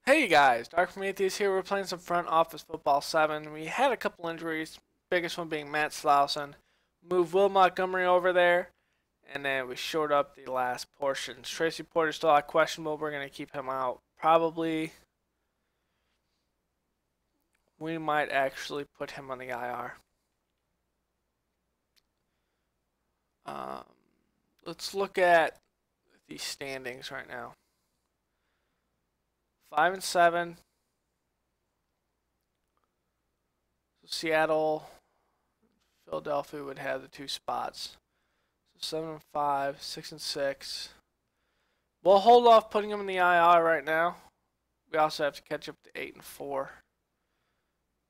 Hey guys, Dark from Atheist here. We're playing some Front Office Football 7. We had a couple injuries, biggest one being Matt Slauson. Moved Will Montgomery over there, and then we shored up the last portions. Tracy Porter's still out questionable. We're going to keep him out. Probably, we might actually put him on the IR. Um, let's look at the standings right now. 5 and 7. So Seattle, Philadelphia would have the two spots. So 7 and 5, 6 and 6. We'll hold off putting him in the IR right now. We also have to catch up to 8 and 4.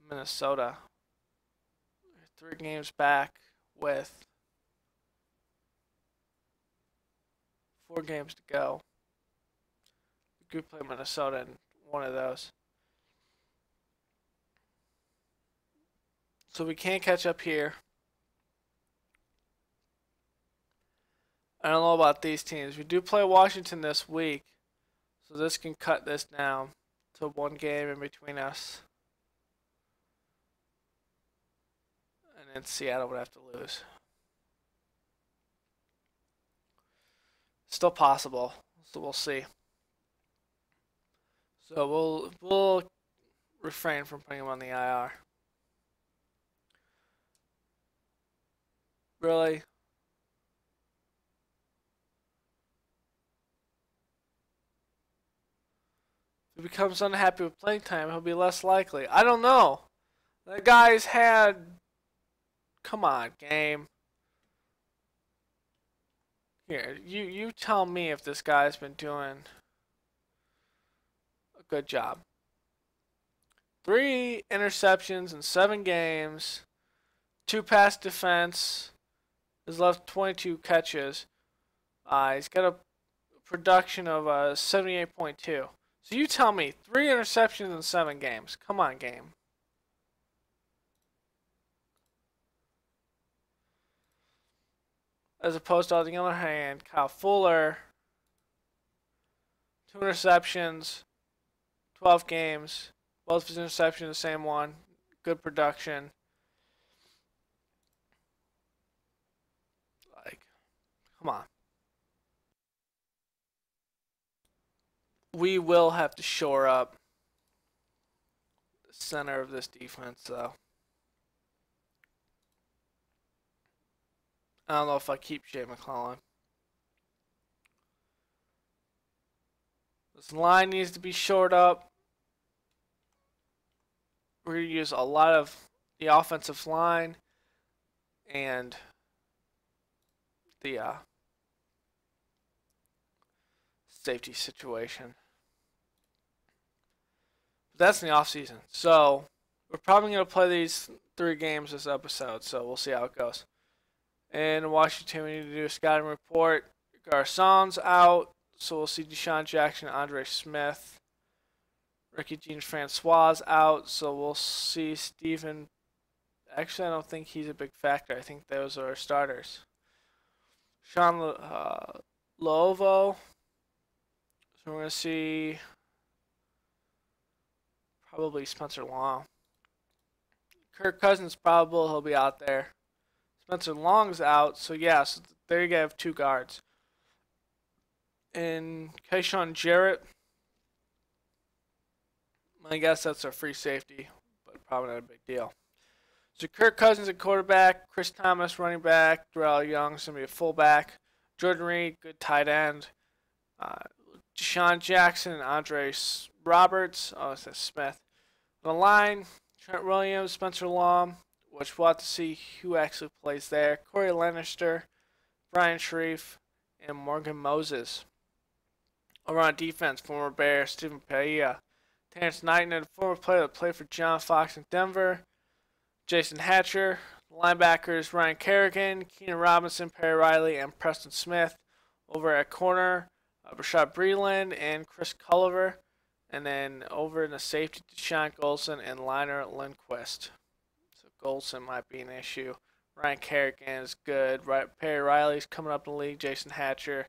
Minnesota, 3 games back with 4 games to go. We could play Minnesota in one of those. So we can't catch up here. I don't know about these teams. We do play Washington this week, so this can cut this down to 1 game in between us. And then Seattle would have to lose. Still possible, so we'll see. So we'll refrain from putting him on the IR. Really? If he becomes unhappy with playing time, he'll be less likely. I don't know. That guy's had... Come on, game. Here, you tell me if this guy's been doing a good job. 3 interceptions in 7 games. 2 pass defense. Has left 22 catches. He's got a production of 78.2. So you tell me, 3 interceptions in 7 games. Come on, game. As opposed to, on the other hand, Kyle Fuller, 2 interceptions, 12 games. Both his interceptions, the same one. Good production. Like, come on. We will have to shore up the center of this defense, though. I don't know if I keep Jay McClellan. This line needs to be shored up. We're going to use a lot of the offensive line and the safety situation. But that's in the offseason. So we're probably going to play these 3 games this episode, so we'll see how it goes. In Washington, we need to do a scouting report. Garcon's out, so we'll see Deshaun Jackson, Andre Smith. Ricky Jean-Francois out, so we'll see Steven. Actually, I don't think he's a big factor. I think those are our starters. Sean Lovo. So we're going to see probably Spencer Long. Kirk Cousins probable. He'll be out there. Spencer Long's out, so yeah, so there you have 2 guards. And Kayshawn Jarrett, I guess that's our free safety, but probably not a big deal. So Kirk Cousins at quarterback, Chris Thomas running back, Darrell Young's going to be a fullback, Jordan Reed, good tight end, Deshaun Jackson and Andre Roberts, it says Smith. On the line, Trent Williams, Spencer Long, which we'll have to see who actually plays there. Corey Lannister, Brian Sharif, and Morgan Moses. Over on defense, former Bear Stephen Paella, Terrence Knighton, a former player that played for John Fox in Denver. Jason Hatcher. Linebackers, Ryan Kerrigan, Keenan Robinson, Perry Riley, and Preston Smith. Over at corner, Rashad Breeland and Chris Culliver. And then over in the safety, Deshaun Golson and Liner Lindquist. Golson might be an issue. Ryan Kerrigan is good. Perry Riley's coming up in the league. Jason Hatcher.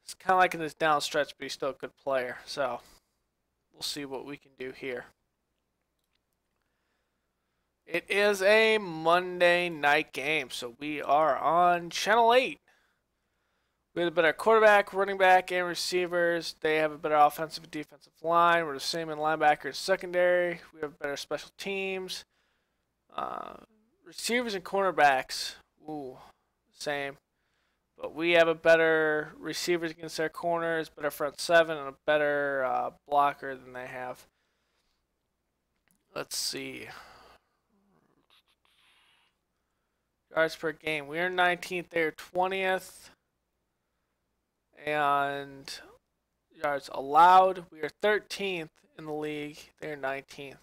It's kind of like in this down stretch, but he's still a good player. So we'll see what we can do here. It is a Monday night game, so we are on Channel 8. We have a better quarterback, running back, and receivers. They have a better offensive and defensive line. We're the same in linebacker and secondary. We have better special teams. Receivers and cornerbacks, same. But we have a better receivers against their corners, better front seven, and a better blocker than they have. Let's see. Yards per game. We are 19th. They are 20th. And yards allowed. We are 13th in the league. They are 19th.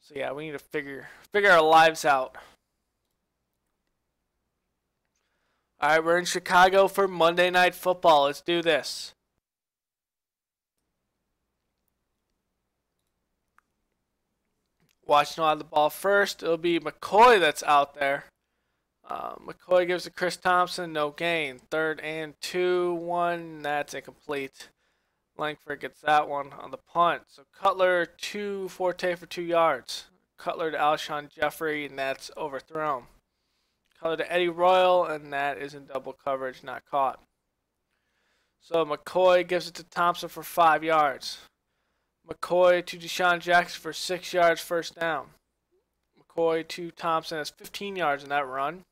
So yeah, we need to figure our lives out. All right, we're in Chicago for Monday Night Football. Let's do this. Washington will have the ball first. It'll be McCoy that's out there. McCoy gives to Chris Thompson, no gain. 3rd and 2, 1. That's incomplete. Langford gets that one on the punt. So Cutler to Forte for 2 yards. Cutler to Alshon Jeffrey, and that's overthrown. Cutler to Eddie Royal, and that is in double coverage, not caught. So McCoy gives it to Thompson for 5 yards. McCoy to Deshaun Jackson for 6 yards, first down. McCoy to Thompson has 15 yards in that run.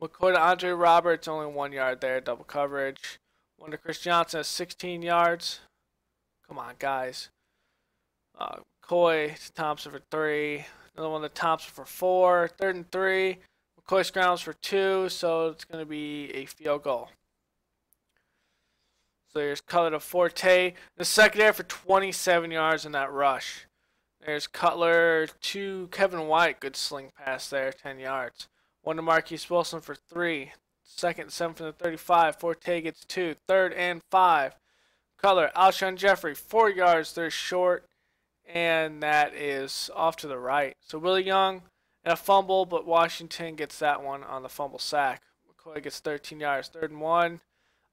McCoy to Andre Roberts, only 1 yard there, double coverage. One to Chris Johnson has 16 yards. Come on, guys. McCoy to Thompson for 3. Another one to Thompson for 4. 3rd and 3. McCoy scrambles for 2, so it's going to be a field goal. So here's Cutler to Forte. The secondary for 27 yards in that rush. There's Cutler to Kevin White. Good sling pass there, 10 yards. One to Marquise Wilson for 3. 2nd and 7 from the 35. Forte gets 2. 3rd and 5. Cutler, Alshon Jeffrey, 4 yards. They're short, and that is off to the right. So Willie Young and a fumble, but Washington gets that one on the fumble sack. McCoy gets 13 yards. 3rd and 1.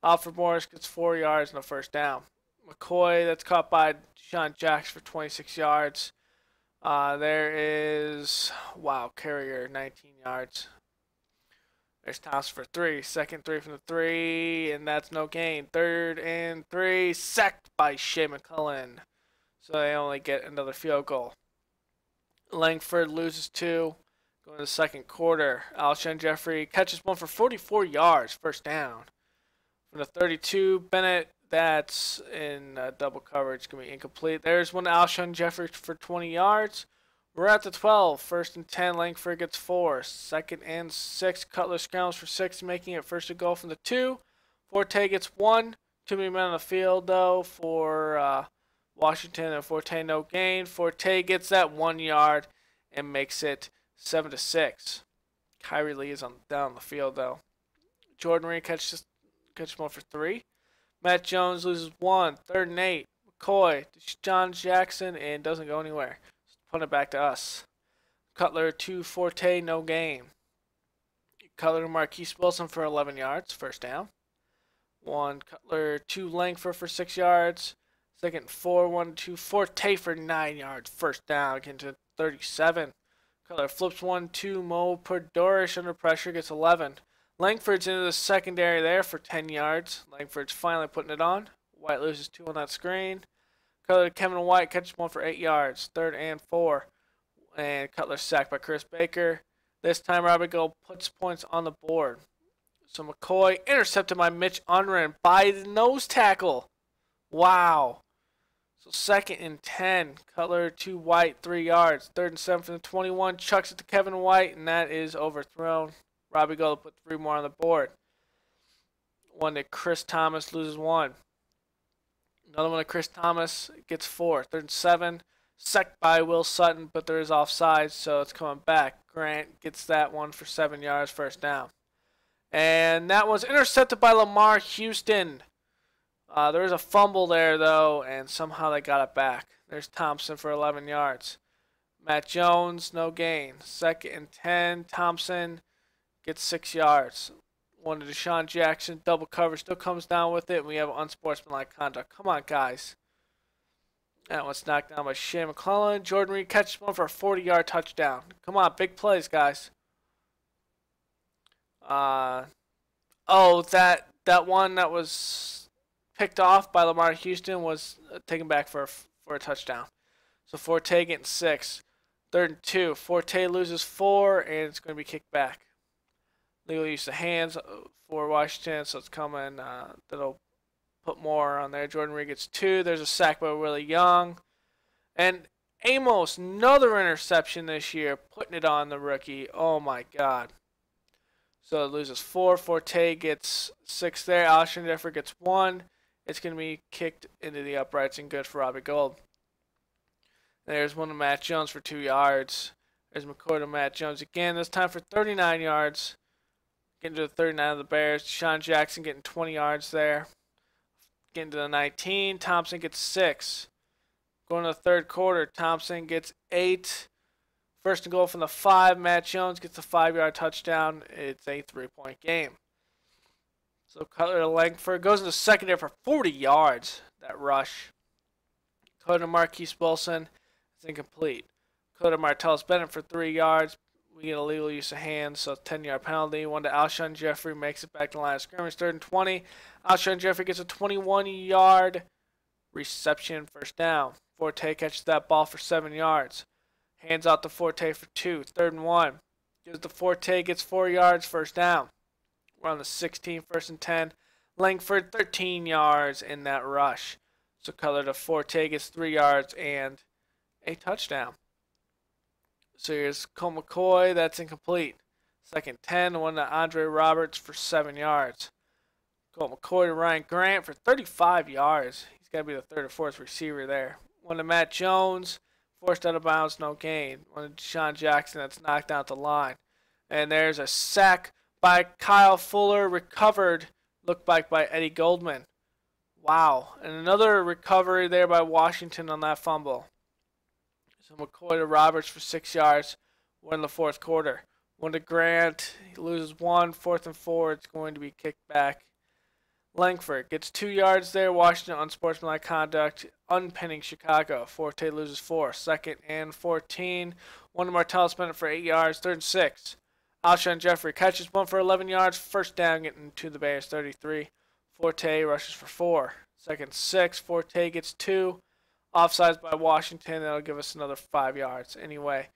Alfred Morris gets 4 yards and a first down. McCoy, that's caught by Deshaun Jackson for 26 yards. There is, Carrier, 19 yards. There's Thompson for 3. 2nd 3 from the 3, and that's no gain. 3rd and 3, sacked by Shea McCullen. So they only get another field goal. Langford loses 2. Going to the second quarter. Alshon Jeffrey catches one for 44 yards, first down. From the 32, Bennett, that's in double coverage, going to be incomplete. There's one to Alshon Jeffrey for 20 yards. We're at the 12. 1st and 10, Langford gets 4. 2nd and 6, Cutler scrambles for 6, making it 1st and goal from the 2. Forte gets 1. Too many men on the field, though, for Washington, and Forte no gain. Forte gets that 1 yard and makes it 7-6. Kyrie Lee is down the field, though. Jordan Reed catches one for 3. Matt Jones loses 1. 3rd and 8. McCoy to John Jackson, and doesn't go anywhere. Put it back to us. Cutler to Forte, no gain. Cutler to Marquise Wilson for 11 yards, first down. 1 Cutler to Langford for 6 yards. 2nd and 4, 1 to Forte for 9 yards, first down, getting to 37. Cutler flips 1 to Mo Podorish under pressure, gets 11. Langford's into the secondary there for 10 yards. Langford's finally putting it on. White loses 2 on that screen. Cutler to Kevin White catches 1 for 8 yards. 3rd and 4. And Cutler sacked by Chris Baker. This time Robert Gold puts points on the board. So McCoy intercepted by Mitch Unruh by the nose tackle. Wow. So 2nd and 10. Cutler to White, 3 yards. 3rd and 7 from the 21. Chucks it to Kevin White, and that is overthrown. Robbie Gold put 3 more on the board. One to Chris Thomas, loses 1. Another one to Chris Thomas, gets 4. 3rd and 7. Sacked by Will Sutton, but there is offside, so it's coming back. Grant gets that one for 7 yards, first down. And that was intercepted by Lamar Houston. There was a fumble there, though, and somehow they got it back. There's Thompson for 11 yards. Matt Jones, no gain. 2nd and 10. Thompson gets 6 yards. One to Deshaun Jackson. Double cover. Still comes down with it. We have unsportsmanlike conduct. Come on, guys. That one's knocked down by Shea McClellan. Jordan Reed catches one for a 40-yard touchdown. Come on, big plays, guys. That one that was picked off by Lamar Houston was taken back for a touchdown. So Forte getting 6. 3rd and 2. Forte loses 4, and it's going to be kicked back. Legal use of hands for Washington, so it's coming. That'll put more on there. Jordan Reed gets 2. There's a sack by Willie Young. And Amos, another interception this year, putting it on the rookie. Oh, my God. So it loses 4. Forte gets 6 there. Alshon Jeffrey gets 1. It's going to be kicked into the uprights and good for Robbie Gould. There's one to Matt Jones for 2 yards. There's McCoy to Matt Jones again. This time for 39 yards. Getting to the 39 of the Bears. Deshaun Jackson getting 20 yards there. Getting to the 19. Thompson gets 6. Going to the third quarter. Thompson gets 8. First and goal from the 5. Matt Jones gets a 5-yard touchdown. It's a 3-point game. So Cutler to Langford goes into secondary for 40 yards. That rush. Go to Marquise Wilson. It's incomplete. Go to Martellus Bennett for 3 yards. We get a legal use of hands, so 10-yard penalty. One to Alshon Jeffrey, makes it back to the line of scrimmage. 3rd and 20. Alshon Jeffrey gets a 21-yard reception, first down. Forte catches that ball for 7 yards. Hands out to Forte for 2. 3rd and 1. Gives to Forte, gets 4 yards, first down. We're on the 16, 1st and 10. Langford, 13 yards in that rush. So Cutler to Forte gets 3 yards and a touchdown. So here's Cole McCoy. That's incomplete. 2nd 10. One to Andre Roberts for 7 yards. Cole McCoy to Ryan Grant for 35 yards. He's got to be the 3rd or 4th receiver there. One to Matt Jones. Forced out of bounds, no gain. One to Deshaun Jackson. That's knocked out the line. And there's a sack by Kyle Fuller. Recovered. Looked like by Eddie Goldman. Wow. And another recovery there by Washington on that fumble. So McCoy to Roberts for 6 yards. We're in the 4th quarter. One to Grant. He loses 1. 4th and 4. It's going to be kicked back. Langford gets 2 yards there. Washington unsportsmanlike conduct. Unpinning Chicago. Forte loses 4. 2nd and 14. One to Martellus Bennett for 8 yards. 3rd and 6. Alshon Jeffrey catches 1 for 11 yards. First down getting to the Bears 33. Forte rushes for 4. 2nd 6. Forte gets 2. Offsides by Washington. That'll give us another 5 yards. Anyway,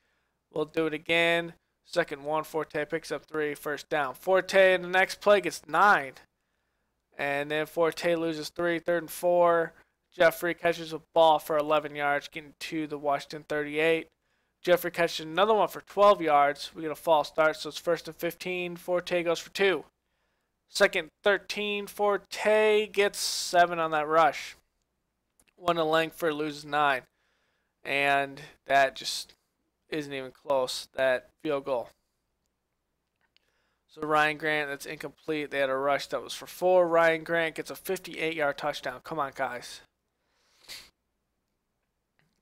we'll do it again. 2nd 1. Forte picks up 3. First down. Forte in the next play gets 9. And then Forte loses 3. 3rd and 4. Jeffrey catches a ball for 11 yards, getting to the Washington 38. Jeffrey catches another one for 12 yards. We get a false start, so it's 1st and 15. Forte goes for 2. 2nd 13. Forte gets 7 on that rush. One to Langford, loses 9. And that just isn't even close, that field goal. So Ryan Grant, that's incomplete. They had a rush that was for 4. Ryan Grant gets a 58-yard touchdown. Come on, guys.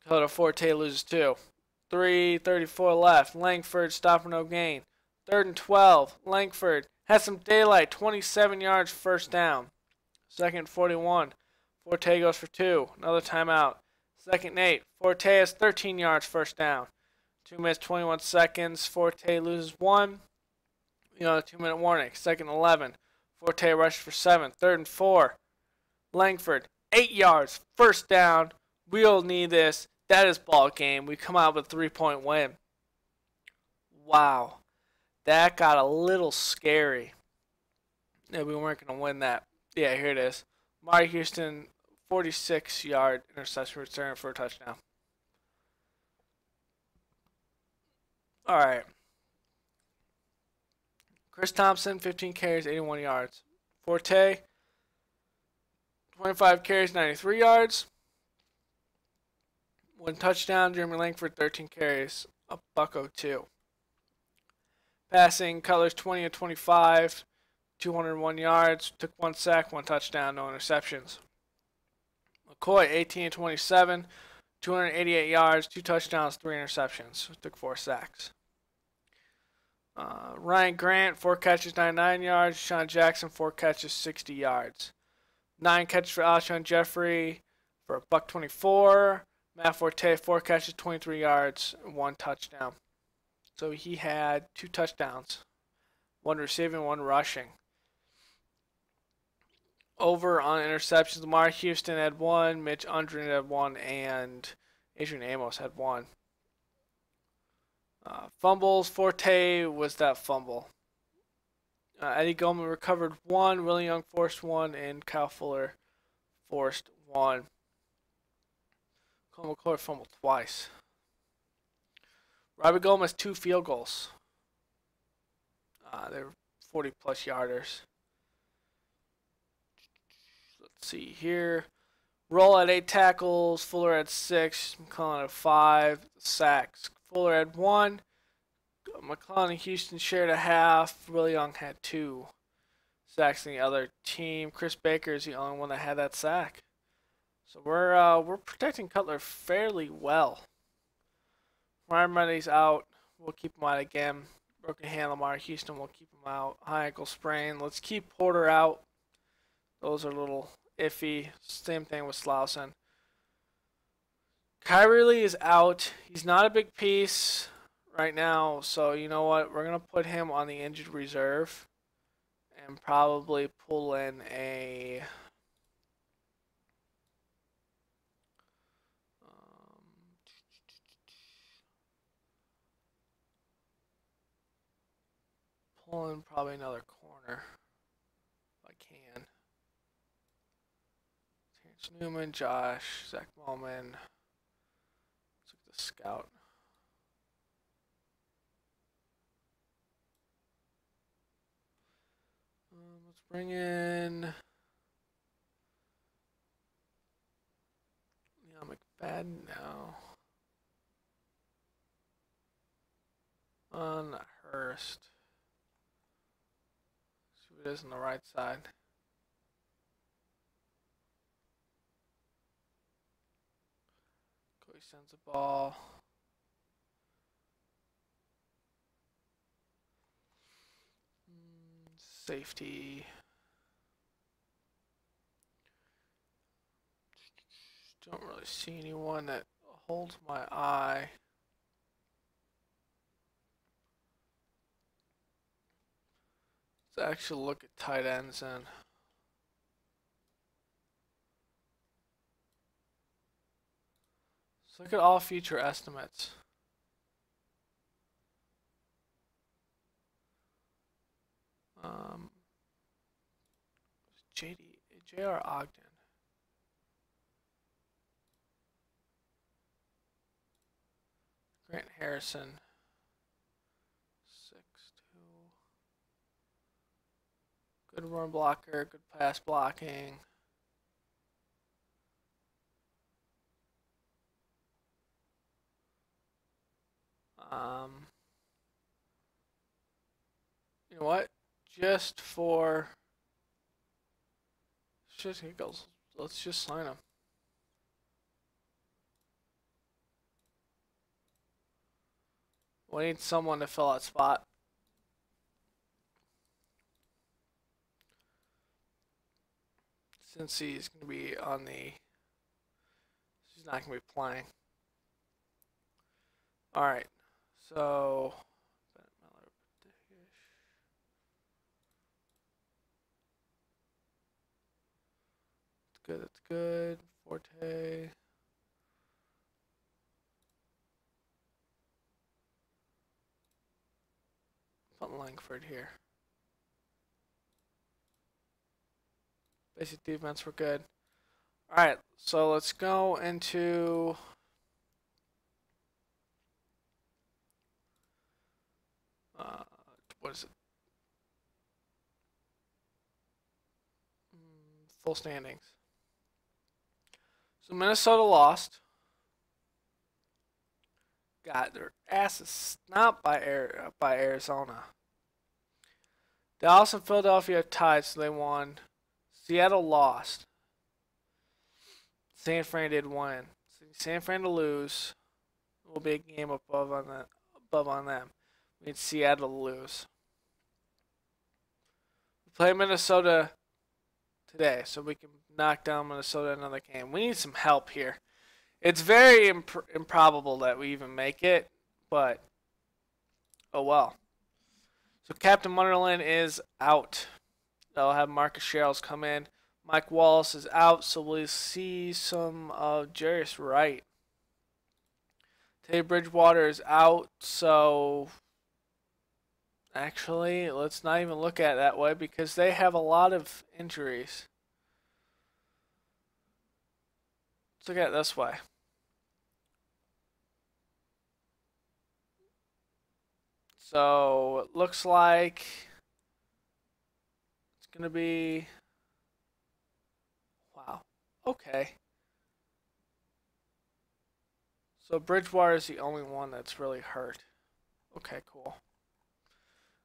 Dakota Forte loses 2. 3:34 left. Langford stop for no gain. 3rd and 12. Langford has some daylight. 27 yards, first down. 2nd 41. Forte goes for 2. Another timeout. 2nd 8. Forte has 13 yards, first down. 2 minutes, 21 seconds. Forte loses 1. A 2-minute warning. 2nd 11. Forte rushes for 7. 3rd and 4. Langford, 8 yards, first down. We'll need this. That is ball game. We come out with a 3-point win. Wow. That got a little scary. Yeah, we weren't going to win that. Yeah, here it is. Mari Houston, 46-yard interception return for a touchdown. All right. Chris Thompson, 15 carries, 81 yards. Forte, 25 carries, 93 yards. 1 touchdown. Jeremy Langford, 13 carries, a $102. Passing, Cutler's 20 of 25, 201 yards. Took 1 sack, 1 touchdown, no interceptions. McCoy, 18 of 27, 288 yards, 2 touchdowns, 3 interceptions. Took 4 sacks. Ryan Grant, 4 catches, 99 yards. Sean Jackson, 4 catches, 60 yards. 9 catches for Alshon Jeffrey for a buck 24. Matt Forte, 4 catches, 23 yards, 1 touchdown. So he had 2 touchdowns, 1 receiving, 1 rushing. Over on interceptions, Lamar Houston had 1, Mitch Undren had 1, and Adrian Amos had 1. Fumbles, Forte was that fumble. Eddie Goldman recovered 1, Willie Young forced 1, and Kyle Fuller forced 1. Cole McClure fumbled twice. Robbie Goldman has 2 field goals. They were 40-plus yarders. Let's see here. Roll at 8 tackles. Fuller had 6. McClellan had 5 sacks. Fuller had 1. McClellan and Houston shared a half. Willie Young had 2 sacks in the other team. Chris Baker is the only one that had that sack. So we're protecting Cutler fairly well. Ryan Money's out. We'll keep him out again. Broken hand, Lamar Houston, we'll keep him out. High ankle sprain. Let's keep Porter out. Those are a little iffy. Same thing with Slauson. Kyrie Lee is out. He's not a big piece right now, so you know what? We're going to put him on the injured reserve and probably pull in a probably another corner if I can. Terrence Newman, Josh, Zach Bowman. Let's look at the scout. Let's bring in McFadden now. Not Hurst. See what it is on the right side. Cody sends the ball. Safety. Don't really see anyone that holds my eye. Let's actually look at tight ends and let's look at all future estimates. J.R. Ogden. Grant Harrison. 6'2". Good run blocker, good pass blocking. You know what? Just for just giggles, let's just sign him. We need someone to fill that spot. Since he's going to be on the... He's not going to be playing. Alright, so... It's good, it's good. Forte... Put Langford here. Basic defense, we're good. Alright, so let's go into what is it? Full standings. So Minnesota lost. Got their asses stomped by Arizona. Dallas and Philadelphia tied, so they won. Seattle lost. San Fran did win. San Fran to lose will be a game above on them. We need Seattle to lose. We play Minnesota today, so we can knock down Minnesota in another game. We need some help here. It's very improbable that we even make it, but oh well. So Captain Munderland is out. They'll have Marcus Sherrills come in. Mike Wallace is out, so we'll see some of Jarius Wright. Teddy Bridgewater is out, so actually, let's not even look at it that way because they have a lot of injuries. Let's look at it this way. So it looks like it's going to be, wow, okay. So Bridgewater is the only one that's really hurt. Okay, cool.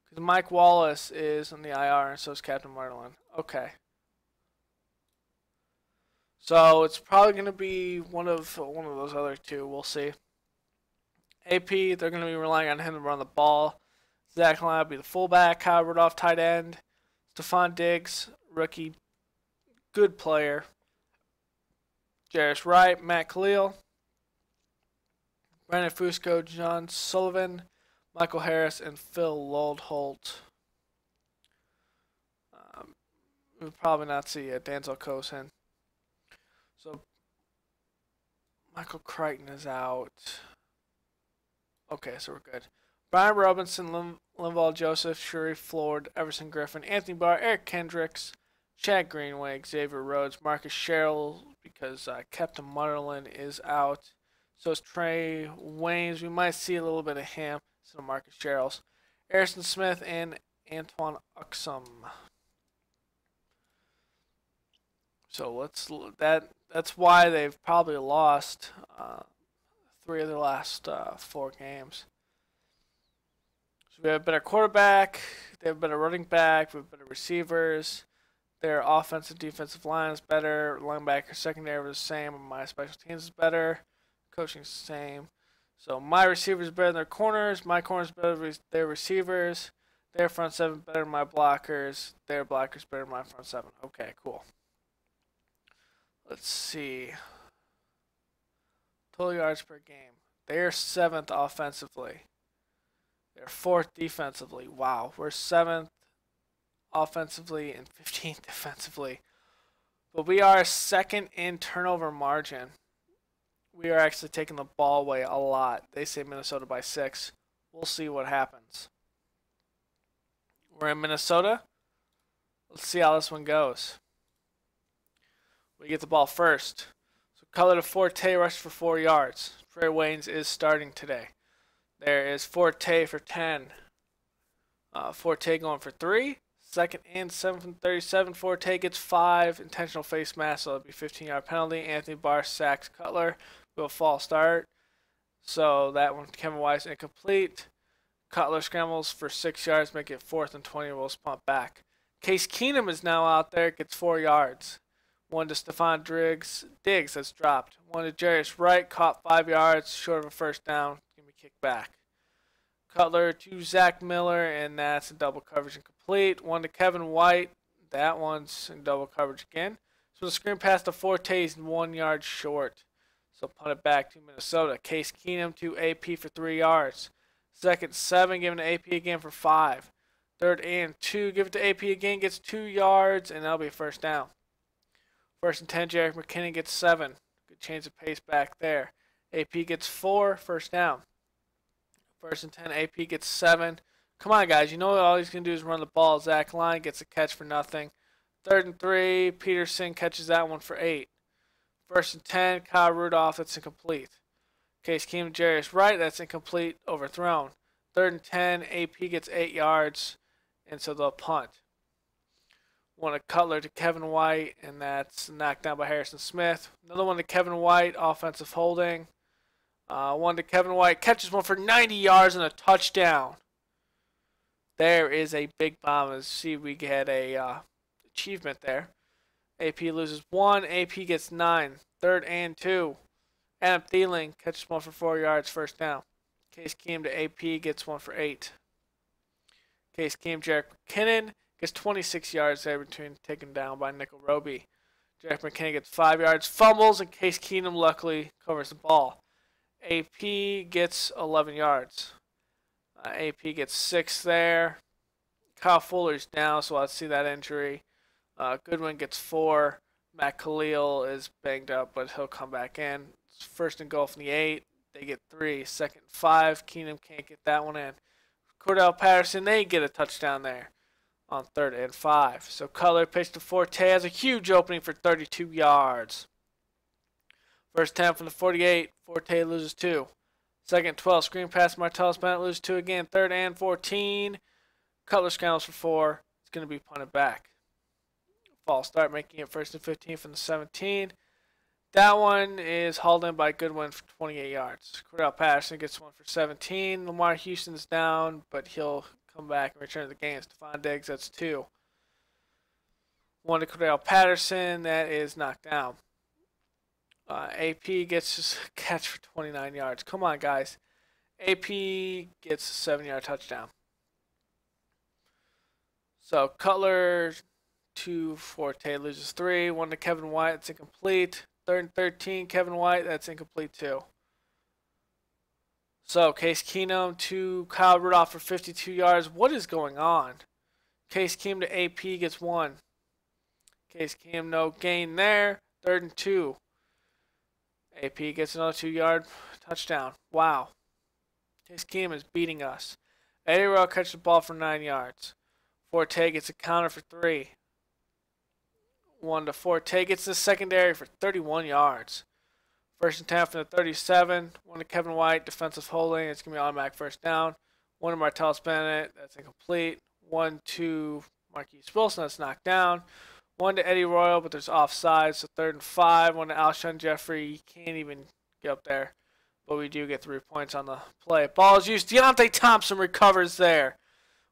Because Mike Wallace is on the IR and so is Captain Munderland. Okay. So it's probably going to be one of those other two. We'll see. AP, they're going to be relying on him to run the ball. Zach Line will be the fullback. Kyle Rudolph, tight end. Stephon Diggs, rookie, good player. Jarius Wright, Matt Khalil. Brandon Fusco, John Sullivan, Michael Harris, and Phil Loldholt. We'll probably not see Denzel Cosin. So Michael Crichton is out. Okay, so we're good. Brian Robinson, Linval Joseph, Sharif Floyd, Everson Griffin, Anthony Barr, Eric Kendricks, Chad Greenway, Xavier Rhodes, Marcus Sherrill, because Captain Munderland is out. So is Trey Waynes. We might see a little bit of him. So Marcus Sherrills, Harrison Smith, and Antoine Uxum. So that's why they've probably lost 3 of their last 4 games. So we have a better quarterback, they have a better running back, we have better receivers. Their offensive defensive line is better. Linebacker secondary was the same. My special teams is better. Coaching is the same. So my receivers better than their corners. My corners better than their receivers. Their front 7 better than my blockers. Their blockers better than my front 7. Okay, cool. Let's see. Total yards per game. They're 7th offensively. They're 4th defensively. Wow, we're 7th offensively and 15th defensively. But we are 2nd in turnover margin. We are actually taking the ball away a lot. They say Minnesota by 6. We'll see what happens. We're in Minnesota. Let's see how this one goes. We get the ball first. So Color to Forte rushed for 4 yards. Trey Waynes is starting today. There is Forte for 10. Forte going for 3. 2nd and 7 from 37. Forte gets 5. Intentional face mask, so it'll be 15-yard penalty. Anthony Barr sacks Cutler. Will false start. So that one, Kevin Wise, incomplete. Cutler scrambles for 6 yards, make it 4th and 20. Will punt back. Case Keenum is now out there, gets 4 yards. 1 to Stephon Diggs that's dropped. 1 to Jarius Wright, caught 5 yards, short of a first down. Give me kick back. Cutler to Zach Miller, and that's in double coverage incomplete. 1 to Kevin White. That one's in double coverage again. So the screen pass to Forte's 1 yard short. So punt it back to Minnesota. Case Keenum to AP for 3 yards. 2nd 7, given to AP again for 5. 3rd and 2, give it to AP again, gets 2 yards, and that'll be a first down. 1st and 10, Jerick McKinnon gets 7. Good change of pace back there. AP gets 4, first down. 1st and 10, AP gets 7. Come on, guys. You know what all he's going to do is run the ball. Zach Line gets a catch for nothing. 3rd and 3, Peterson catches that one for 8. 1st and 10, Kyle Rudolph, that's incomplete. Case Keenum, Jarius Wright, that's incomplete, overthrown. 3rd and 10, AP gets 8 yards, and so they'll punt. 1 to Cutler to Kevin White, and that's knocked down by Harrison Smith. Another 1 to Kevin White, offensive holding. 1 to Kevin White, catches one for 90 yards and a touchdown. There is a big bomb. As see, we get a achievement there. AP loses 1. AP gets 9. 3rd and 2. Adam Thielen catches one for 4 yards, first down. Case Keenum to AP gets 1 for 8. Case Keenum, Jerick McKinnon gets 26 yards there between taken down by Nickel Roby. Jerick McKinnon gets 5 yards, fumbles, and Case Keenum luckily covers the ball. AP gets 11 yards. AP gets 6 there. Kyle Fuller's down, so let's see that injury. Goodwin gets 4. Matt Khalil is banged up, but he'll come back in. It's first and goal from the 8. They get 3. Second and 5. Keenum can't get that one in. Cordell Patterson, they get a touchdown there on 3rd and 5. So Cutler pitched to Forte, has a huge opening for 32 yards. First 10 from the 48. Forte loses 2. Second 12. Screen pass Martellus Bennett loses 2 again. 3rd and 14. Cutler scrambles for 4. It's going to be punted back. False start, making it 1st and 15 from the 17. That one is hauled in by Goodwin for 28 yards. Cordell Patterson gets one for 17. Lamar Houston's down, but he'll come back and return to the game. Stephon Diggs, that's 2. 1 to Cordell Patterson, that is knocked down. AP gets a catch for 29 yards. Come on, guys. AP gets a 7-yard touchdown. So Cutler to Forte loses 3. 1 to Kevin White, that's incomplete. 3rd and 13, Kevin White, that's incomplete too. So Case Keenum to Kyle Rudolph for 52 yards. What is going on? Case Keenum to AP gets 1. Case Keenum, no gain there. 3rd and 2. AP gets another 2-yard touchdown. Wow. Case Keenum is beating us. Eddie Rowe catches the ball for 9 yards. Forte gets a counter for 3. 1 to Forte gets the secondary for 31 yards. First and 10 from the 37. 1 to Kevin White, defensive holding. It's going to be automatic first down. 1 to Martellus Bennett, that's incomplete. 1 to Marquise Wilson, that's knocked down. 1 to Eddie Royal, but there's offside, so 3rd and 5. 1 to Alshon Jeffrey, he can't even get up there. But we do get 3 points on the play. Ball is used. Deontay Thompson recovers there.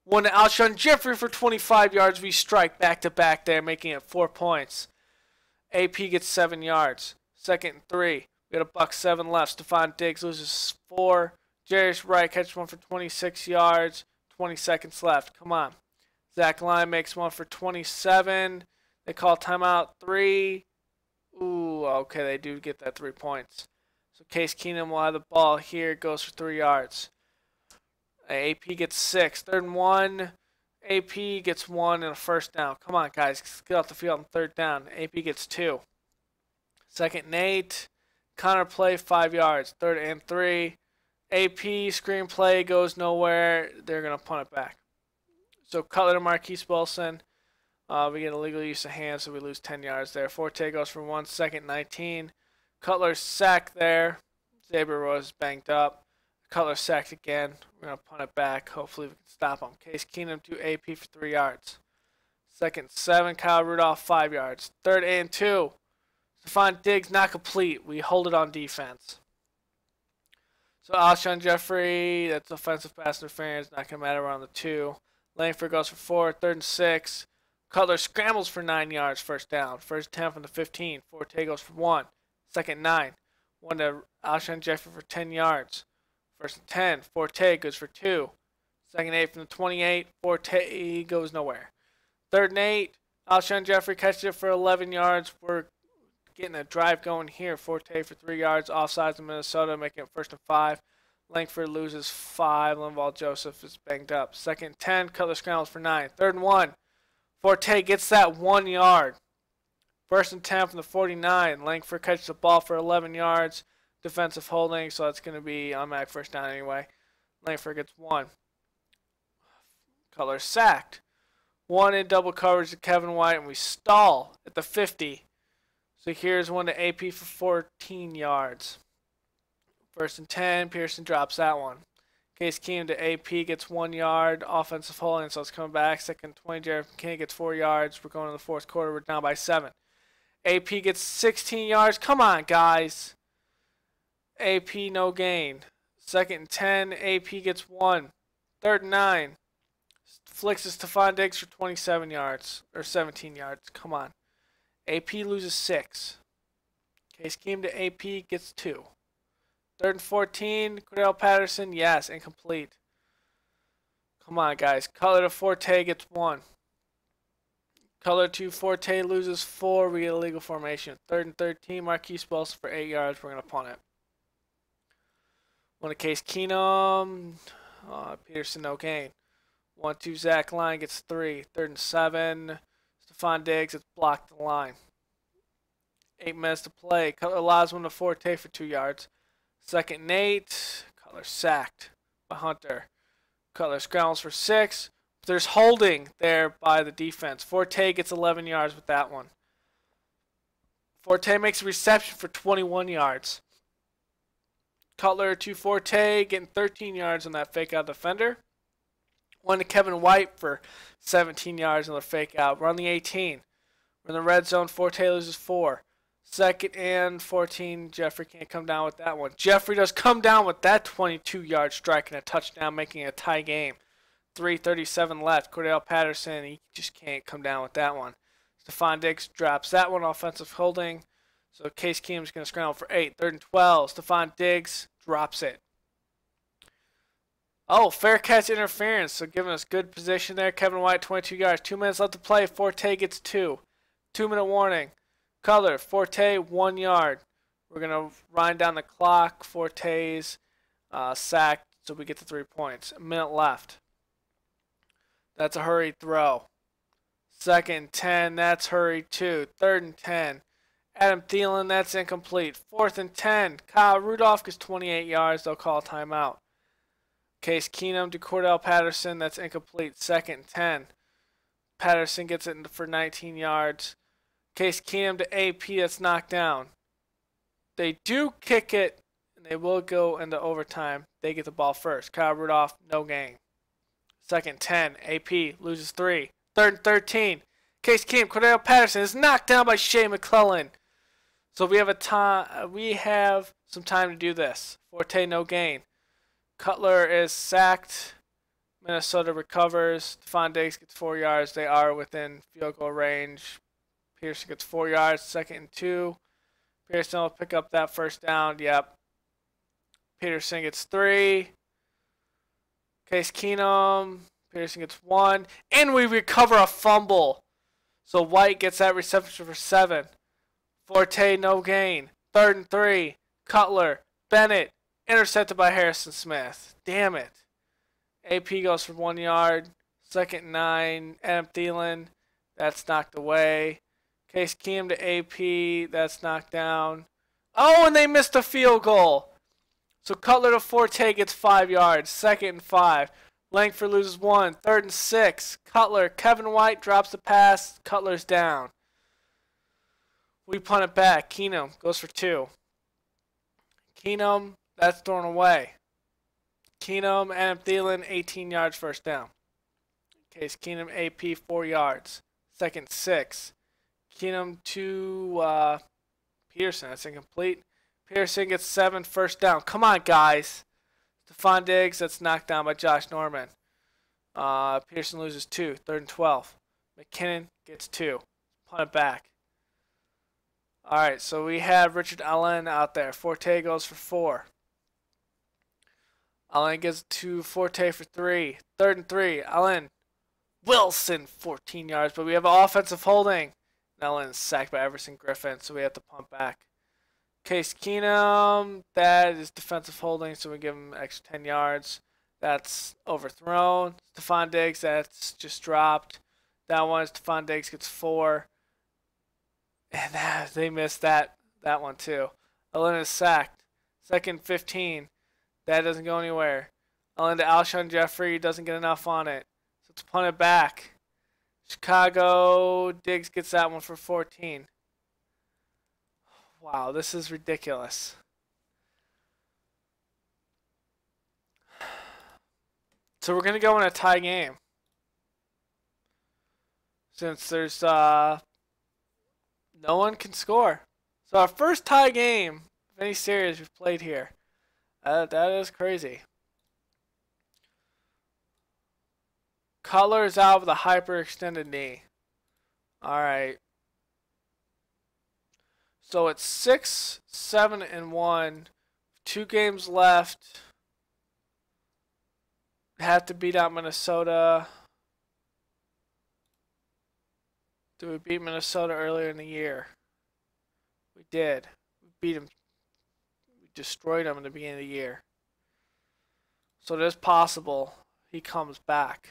1 to Alshon Jeffrey for 25 yards. We strike back-to-back there, making it 4 points. AP gets 7 yards. 2nd and 3. We got a $1.07 left. Stephon Diggs loses 4. Jarius Wright catches one for 26 yards. 20 seconds left. Come on. Zach Lyon makes one for 27. They call timeout 3. Ooh, okay, they do get that 3 points. So Case Keenum will have the ball here. It goes for 3 yards. AP gets 6. 3rd and 1. AP gets 1 and a first down. Come on, guys. Get off the field on 3rd down. AP gets 2. 2nd and 8. Counter play, 5 yards. 3rd and 3. AP screenplay goes nowhere. They're going to punt it back. So Cutler to Marquise Wilson. We get illegal use of hands, so we lose 10 yards there. Forte goes for 1. 2nd 19. Cutler sacked there. Zaber was banged up. Cutler sacked again. We're going to punt it back. Hopefully we can stop him. Case Keenum to AP for 3 yards. 2nd 7. Kyle Rudolph, 5 yards. 3rd and 2. Stephon Diggs not complete. We hold it on defense. So Alshon Jeffrey, that's offensive pass interference. Not going to matter. We're on the 2. Langford goes for 4. 3rd and 6. Cutler scrambles for 9 yards. First down. First 10 from the 15. Forte goes for 1. 2nd 9. 1 to Alshon Jeffrey for 10 yards. First and 10. Forte goes for 2. 2nd 8 from the 28. Forte goes nowhere. 3rd and 8. Alshon Jeffrey catches it for 11 yards. We're getting a drive going here. Forte for 3 yards. Offsides in Minnesota, making it 1st and 5. Langford loses 5. Linval Joseph is banged up. 2nd 10. Cutler scrambles for 9. 3rd and 1. Forte gets that 1 yard. 1st and 10 from the 49. Langford catches the ball for 11 yards. Defensive holding, so it's going to be automatic first down anyway. Langford gets 1. Cutler sacked. 1 in double coverage to Kevin White, and we stall at the 50. So here's 1 to AP for 14 yards. 1st and 10. Pearson drops that one. Case Keenum to AP gets 1 yard. Offensive holding, so it's coming back. 2nd 20. Jerick McKinnon gets 4 yards. We're going to the 4th quarter. We're down by 7. AP gets 16 yards. Come on, guys. AP no gain. 2nd and 10. AP gets 1. 3rd and 9. Flicks to Stephon Diggs for 27 yards. Or 17 yards. Come on. AP loses 6. Case Keenum to AP gets 2. 3rd and 14. Cordell Patterson. Yes, incomplete. Come on, guys. Color to Forte gets 1. Color to Forte loses 4. We get a legal formation. 3rd and 13. Marquise Wilson for 8 yards. We're going to punt it. One to Case Keenum. Peterson, no gain. 1-2. Zach Line gets 3. 3rd and 7. Stephon Diggs. It's blocked the line. 8 minutes to play. Cutler allows one to Forte for 2 yards. 2nd and 8. Cutler sacked by Hunter. Cutler scrambles for 6. There's holding there by the defense. Forte gets 11 yards with that one. Forte makes a reception for 21 yards. Cutler to Forte getting 13 yards on that fake out defender. 1 to Kevin White for 17 yards on the fake out. We're on the 18. We're in the red zone. Forte loses 4. 2nd and 14. Jeffrey can't come down with that one. Jeffrey does come down with that 22-yard strike and a touchdown, making it a tie game. 3:37 left. Cordell Patterson, he just can't come down with that one. Stephon Diggs drops that one. Offensive holding. So Case Keenum's going to scramble for 8. 3rd and 12. Stephon Diggs drops it. Oh, fair catch interference. So giving us good position there. Kevin White, 22 yards. 2 minutes left to play. Forte gets 2. 2-minute warning. Color, Forte, 1 yard. We're going to wind down the clock. Forte's sacked, so we get the 3 points. A minute left. That's a hurried throw. 2nd and 10, that's hurried too. 3rd and 10. Adam Thielen, that's incomplete. 4th and 10. Kyle Rudolph gets 28 yards. They'll call a timeout. Case Keenum to Cordell Patterson, that's incomplete. 2nd and 10. Patterson gets it for 19 yards. Case Keenum to AP, that's knocked down. They do kick it, and they will go into overtime. They get the ball first. Kyle Rudolph, no gain. 2nd 10. AP loses 3. 3rd and 13. Case Keenum, Cordell Patterson is knocked down by Shea McClellan. So we have some time to do this. Forte, no gain. Cutler is sacked. Minnesota recovers. Stephon Diggs gets 4 yards. They are within field goal range. Pearson gets 4 yards. 2nd and 2. Pearson will pick up that first down. Yep. Peterson gets 3. Case Keenum. Pearson gets 1. And we recover a fumble. So White gets that reception for 7. Forte, no gain. 3rd and 3. Cutler. Bennett. Intercepted by Harrison Smith. Damn it. AP goes for 1 yard. 2nd and 9. Adam Thielen. That's knocked away. Case Keenum to AP. That's knocked down. Oh, and they missed a field goal. So Cutler to Forte gets 5 yards. 2nd and 5. Langford loses 1. 3rd and 6. Cutler. Kevin White drops the pass. Cutler's down. We punt it back. Keenum goes for 2. Keenum, that's thrown away. Keenum, Adam Thielen, 18 yards first down. Case Keenum, AP, 4 yards. 2nd 6. Keenum to Pearson. That's incomplete. Pearson gets 7 first down. Come on, guys. Stephon Diggs, that's knocked down by Josh Norman. Pearson loses 2. 3rd and 12. McKinnon gets 2. Punt it back. All right, so we have Richard Allen out there. Forte goes for 4. Allen gets to Forte for 3. 3rd and 3. Allen. Wilson, 14 yards, but we have an offensive holding. Allen is sacked by Everson Griffin, so we have to punt back. Case Keenum, that is defensive holding, so we give him an extra 10 yards. That's overthrown. Stephon Diggs, that's just dropped. That one, Stephon Diggs gets 4. And they missed that one too. Allen is sacked. 2nd 15. That doesn't go anywhere. Allen to Alshon Jeffrey, doesn't get enough on it. So it's punted back. Chicago, Diggs gets that one for 14. Wow, this is ridiculous. So we're going to go in a tie game. Since there's no one can score. So our first tie game of any series we've played here. That is crazy. Cutler is out with a hyperextended knee. Alright. So it's 6, 7, , 1. 2 games left. have to beat out Minnesota. Did we beat Minnesota earlier in the year? We did. We beat them. We destroyed them in the beginning of the year. So it is possible he comes back.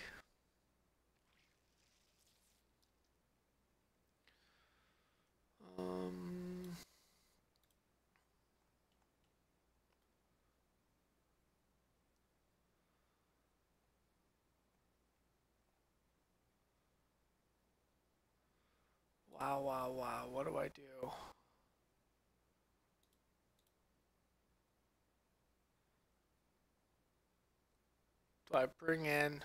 Wow. What do I do? Do I bring in...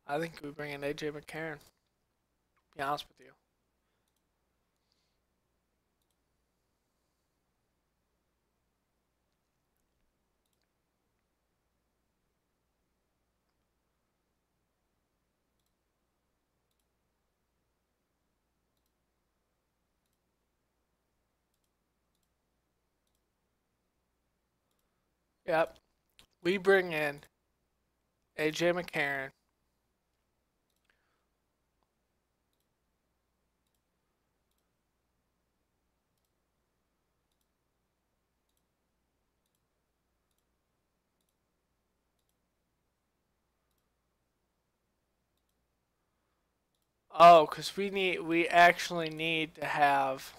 I think we bring in AJ McCarron. To be honest with you. Yep. We bring in AJ McCarron. Oh, because we actually need to have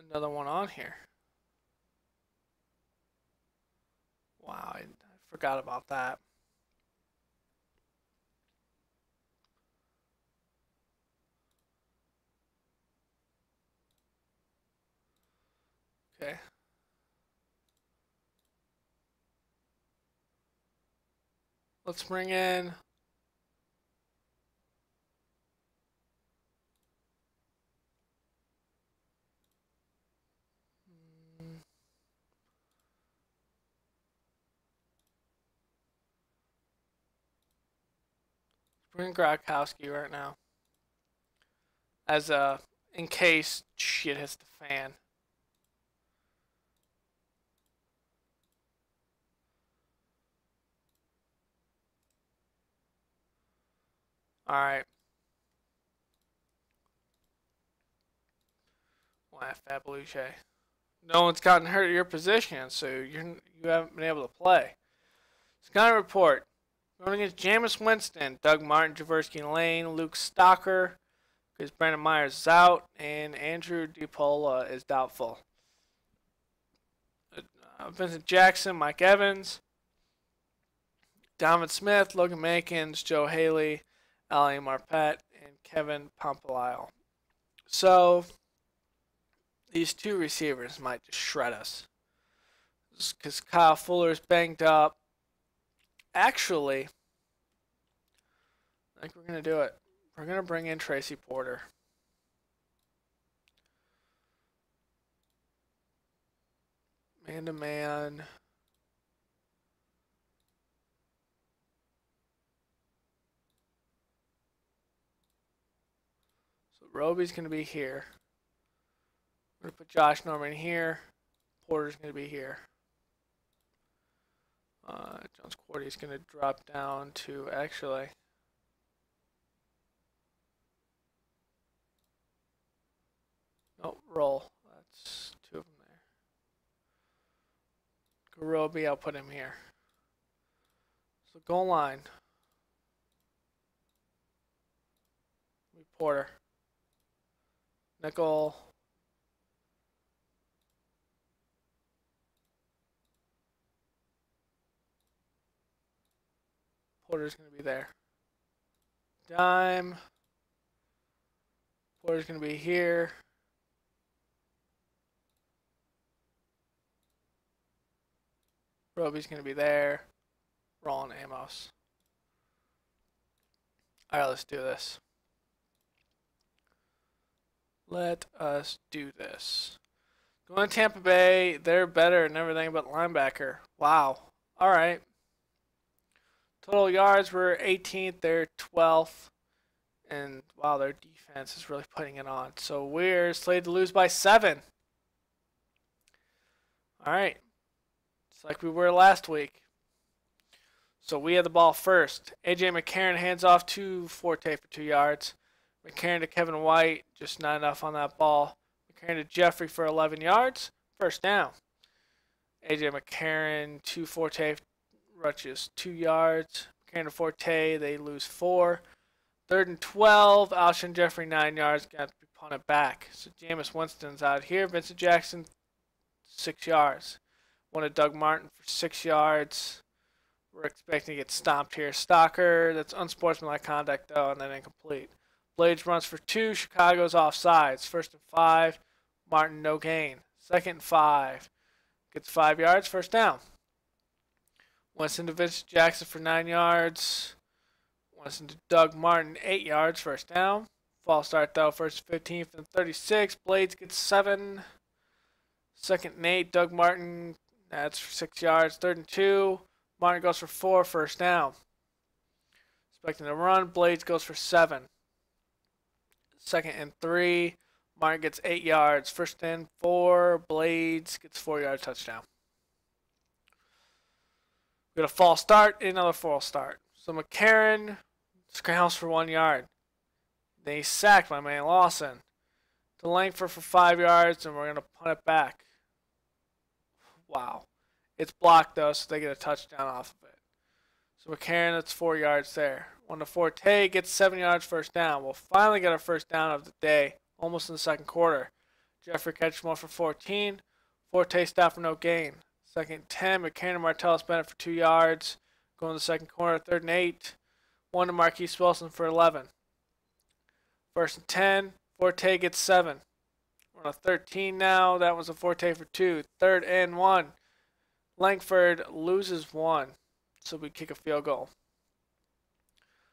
another one on here. Wow, I forgot about that. Okay. Let's bring in... Bring Gronkowski right now. As a... in case shit hits the fan. Alright. Why Fabeluche? No one's gotten hurt at your position, so you haven't been able to play. Scouting report. Going against Jameis Winston, Doug Martin, Jaworski Lane, Luke Stocker, because Brandon Myers is out, and Andrew DePaula is doubtful. Vincent Jackson, Mike Evans, Donovan Smith, Logan Mankins, Joe Haley, Ali Marpet, and Kevin Pompilio. So, these two receivers might just shred us. Because Kyle Fuller's banged up. Actually, I think we're going to do it. We're going to bring in Tracy Porter. Man-to-man. So Roby's going to be here. We're going to put Josh Norman here. Porter's going to be here. Jones Quarty is going to drop down to actually... Nope, roll. That's two of them there. Garoby, I'll put him here. So goal line. Porter. Nickel. Porter's going to be there. Dime. Porter's going to be here. Roby's going to be there. Roland Amos. Alright, let's do this. Let us do this. Going to Tampa Bay, they're better and everything but linebacker. Wow. Alright. Total yards were 18th, they're 12th. And wow, their defense is really putting it on. So we're slated to lose by 7. All right. It's like we were last week. So we had the ball first. A.J. McCarron hands off to Forte for 2 yards. McCarron to Kevin White, just not enough on that ball. McCarron to Jeffrey for 11 yards. First down. A.J. McCarron to Forte, rushes 2 yards. McCarron to Forte, they lose 4. 3rd and 12. Alshon Jeffrey 9 yards. Got to be punted back. So Jameis Winston's out here. Vincent Jackson 6 yards. One to Doug Martin for 6 yards. We're expecting to get stomped here. Stalker, that's unsportsmanlike conduct though, and then incomplete. Blades runs for 2. Chicago's offsides. 1st and 5. Martin no gain. 2nd and 5. Gets 5 yards. First down. Winston to Vincent Jackson for 9 yards. Winston to Doug Martin 8 yards. First down. False start though. 1st and 15th and 36. Blades gets 7. 2nd and 8. Doug Martin, that's for 6 yards. 3rd and 2. Martin goes for 4, first down. Expecting to run, Blades goes for 7. 2nd and 3, Martin gets 8 yards. 1st and 4, Blades gets 4-yard touchdown. We got a false start, another false start. So McCarron scrambles for 1 yard. Then he's sacked by man Lawson. To Langford for 5 yards, and we're going to punt it back. Wow. It's blocked though, so they get a touchdown off of it. So McCarron, that's 4 yards there. 1 to Forte, gets 7 yards first down. We'll finally get our first down of the day, almost in the 2nd quarter. Jeffrey catches 1 for 14. Forte stopped for no gain. 2nd and 10, McCarron and Martellus Bennett for 2 yards. Going to the 2nd quarter, 3rd and 8. 1 to Marquise Wilson for 11. 1st and 10, Forte gets 7. We're on a 13 now. That was a Forte for 2. 3rd and 1. Langford loses 1, so we kick a field goal.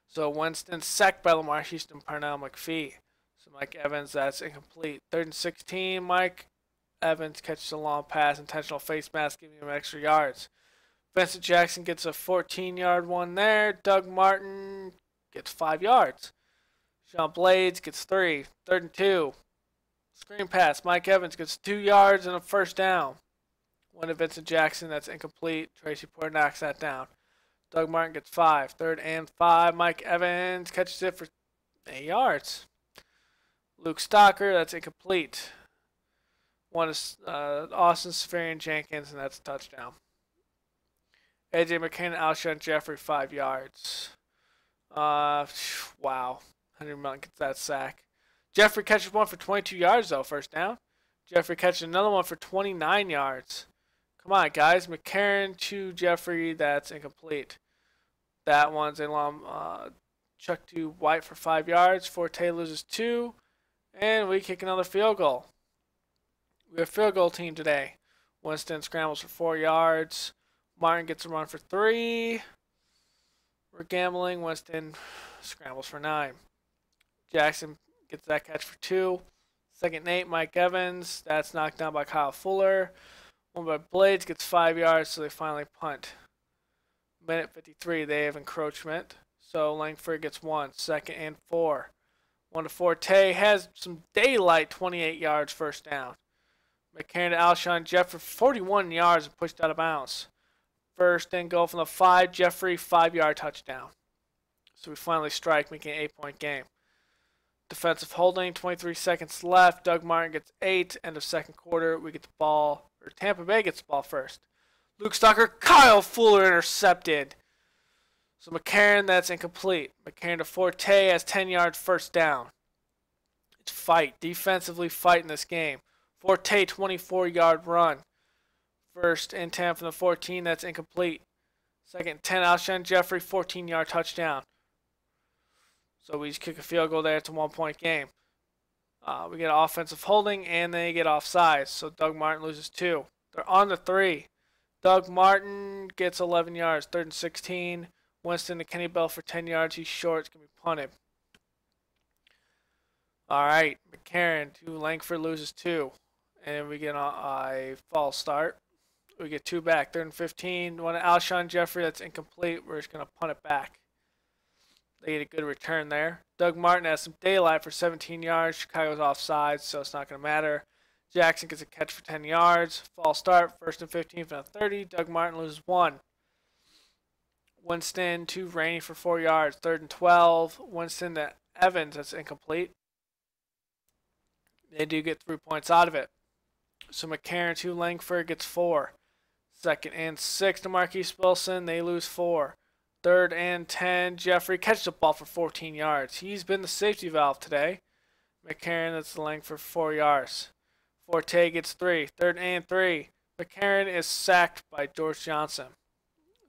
So Winston sacked by Lamar Houston, Parnell McPhee. So Mike Evans, that's incomplete. 3rd and 16, Mike Evans catches a long pass, intentional face mask, giving him extra yards. Vincent Jackson gets a 14-yard one there. Doug Martin gets 5 yards. Sean Blades gets 3. 3rd and 2. Screen pass. Mike Evans gets 2 yards and a first down. 1 to Vincent Jackson, that's incomplete. Tracy Porter knocks that down. Doug Martin gets 5. 3rd and 5. Mike Evans catches it for 8 yards. Luke Stalker, that's incomplete. 1 is Austin Safarian Jenkins, and that's a touchdown. A.J. McCarron, Alshon Jeffrey, 5 yards. Wow. Henry Melton gets that sack. Jeffrey catches 1 for 22 yards, though, first down. Jeffrey catches another 1 for 29 yards. Come on, guys. McCarron to Jeffrey. That's incomplete. That one's a long chuck to White for 5 yards. Forte loses 2. And we kick another field goal. We're a field goal team today. Winston scrambles for 4 yards. Martin gets a run for 3. We're gambling. Winston scrambles for 9. Jackson gets that catch for 2. 2nd and 8, Mike Evans. That's knocked down by Kyle Fuller. 1 by Blades gets 5 yards, so they finally punt. Minute 53, they have encroachment. So Langford gets 1. 2nd and 4. 1 to Forte has some daylight, 28 yards, first down. McCarron to Alshon Jeffrey, 41 yards and pushed out of bounds. 1st and goal from the 5, Jeffrey, 5-yard touchdown. So we finally strike, making an 8-point game. Defensive holding, 23 seconds left. Doug Martin gets 8. End of 2nd quarter. We get the ball, or Tampa Bay gets the ball first. Luke Stalker, Kyle Fuller intercepted. So McCarron, that's incomplete. McCarron to Forte has 10 yards, first down. It's fight. Defensively fight in this game. Forte, 24-yard run. 1st and 10 from the 14, that's incomplete. 2nd and 10, Alshon Jeffrey, 14-yard touchdown. So we just kick a field goal there. It's a 1-point game. We get offensive holding, and they get offsides. So Doug Martin loses 2. They're on the 3. Doug Martin gets 11 yards. 3rd and 16. Winston to Kenny Bell for 10 yards. He's short. It's going to be punted. All right. McCarron to Langford loses 2. And we get a false start. We get 2 back. 3rd and 15. One to Alshon Jeffrey. That's incomplete. We're just going to punt it back. They get a good return there. Doug Martin has some daylight for 17 yards. Chicago's offside, so it's not going to matter. Jackson gets a catch for 10 yards. False start, 1st and 15 from the 30. Doug Martin loses 1. Winston to Rainey for 4 yards. 3rd and 12. Winston to Evans, that's incomplete. They do get 3 points out of it. So McCarron to Langford gets 4. 2nd and 6 to Marquise Wilson. They lose 4. 3rd and 10. Jeffrey catches the ball for 14 yards. He's been the safety valve today. McCarron, that's the length for 4 yards. Forte gets 3. 3rd and 3. McCarron is sacked by George Johnson.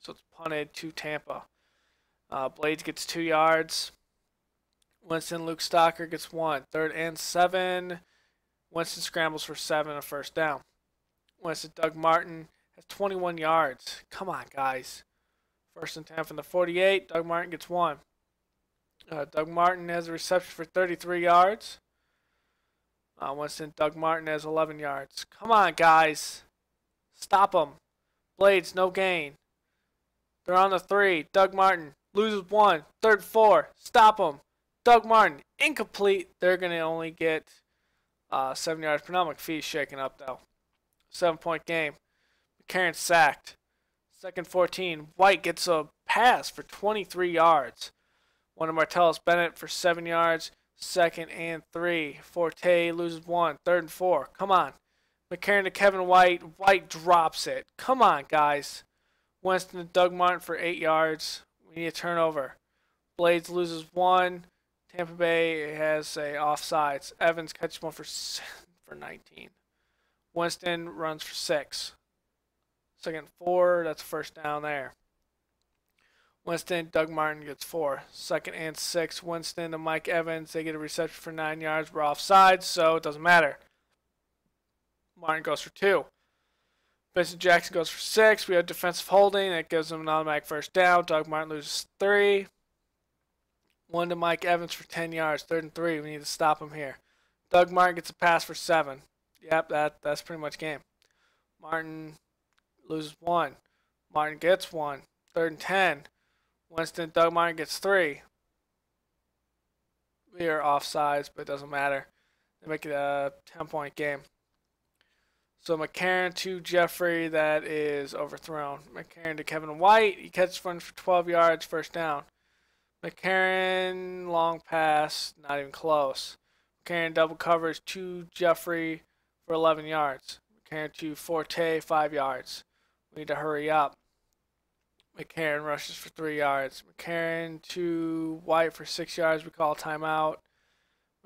So it's punted to Tampa. Blades gets 2 yards. Winston Luke Stocker gets 1. 3rd and 7. Winston scrambles for 7, a 1st down. Winston Doug Martin has 21 yards. Come on, guys. 1st and 10 from the 48. Doug Martin gets 1. Doug Martin has a reception for 33 yards. Winston Doug Martin has 11 yards. Come on, guys. Stop them. Blades, no gain. They're on the 3. Doug Martin loses 1. 3rd, 4. Stop them. Doug Martin, incomplete. They're going to only get 7 yards per now. McPhee's shaken up, though. 7-point game. McCarron sacked. 2nd 14. White gets a pass for 23 yards. One to Martellus Bennett for 7 yards. 2nd and 3. Forte loses 1. 3rd and 4. Come on. McCarron to Kevin White. White drops it. Come on, guys. Winston to Doug Martin for 8 yards. We need a turnover. Blades loses 1. Tampa Bay has a offsides. Evans catches one for 19. Winston runs for 6. 2nd and 4. That's 1st down there. Winston, Doug Martin gets 4. 2nd and 6. Winston to Mike Evans. They get a reception for 9 yards. We're offside, so it doesn't matter. Martin goes for 2. Vincent Jackson goes for 6. We have defensive holding. That gives them an automatic 1st down. Doug Martin loses 3. 1 to Mike Evans for 10 yards. 3rd and 3. We need to stop him here. Doug Martin gets a pass for 7. Yep, that's pretty much game. Martin loses 1. Martin gets 1. 3rd and 10. Winston, Doug Martin gets 3. We are offsides, but it doesn't matter. They make it a 10-point game. So McCarron to Jeffrey, that is overthrown. McCarron to Kevin White. He catches one for 12 yards, 1st down. McCarron, long pass, not even close. McCarron double coverage to Jeffrey for 11 yards. McCarron to Forte, 5 yards. We need to hurry up. McCarron rushes for 3 yards. McCarron to White for 6 yards. We call a timeout.